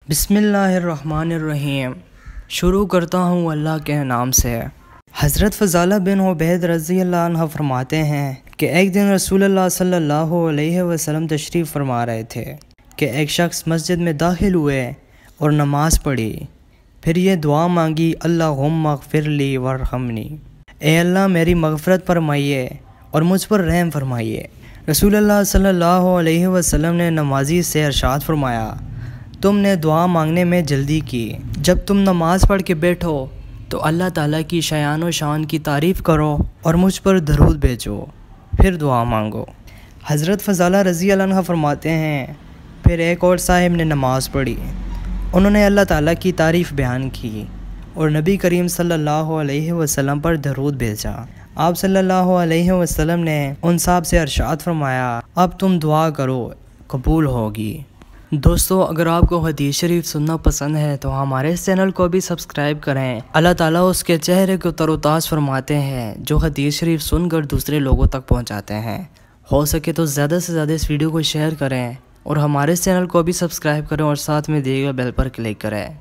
बिस्मिल्लाहिर्रहमानिर्रहीम। शुरू करता हूँ अल्लाह के नाम से। हज़रत फ़ज़ाला बिन उबैद रज़ी अल्लाह अन्हा फरमाते हैं कि एक दिन रसूलुल्लाह सल्लल्लाहु अलैहि वसल्लम तशरीफ़ फरमा रहे थे कि एक शख्स मस्जिद में दाखिल हुए और नमाज़ पढ़ी। फिर ये दुआ मांगी, अल्लाहुम्मा ग़फ़िरली वरहमनी, ए अल्लाह मेरी मग़फ़रत फरमाइए और मुझ पर रहम फरमाइए। रसूलुल्लाह सल्लल्लाहु अलैहि वसल्लम ने नमाजी से इरशाद फरमाया, तुमने दुआ मांगने में जल्दी की। जब तुम नमाज़ पढ़ के बैठो तो अल्लाह ताला की शान व शान की तारीफ़ करो और मुझ पर दरूद भेजो, फिर दुआ मांगो। हज़रत फ़ज़ाला रज़ी अल्लाह अन्हा फरमाते हैं, फिर एक और साहिब ने नमाज़ पढ़ी। उन्होंने अल्लाह ताला की तारीफ़ बयान की और नबी करीम सल्लल्लाहु अलैहि वसल्लम पर दरूद भेजा। आप सल्लल्लाहु अलैहि वसल्लम ने उन साहब से इरशाद फरमाया, अब तुम दुआ करो, कबूल होगी। दोस्तों, अगर आपको हदीस शरीफ सुनना पसंद है तो हमारे इस चैनल को भी सब्सक्राइब करें। अल्लाह ताला उसके चेहरे को तरोताज़ फरमाते हैं जो हदीस शरीफ सुनकर दूसरे लोगों तक पहुंचाते हैं। हो सके तो ज़्यादा से ज़्यादा इस वीडियो को शेयर करें और हमारे इस चैनल को भी सब्सक्राइब करें और साथ में दिए गए बेल पर क्लिक करें।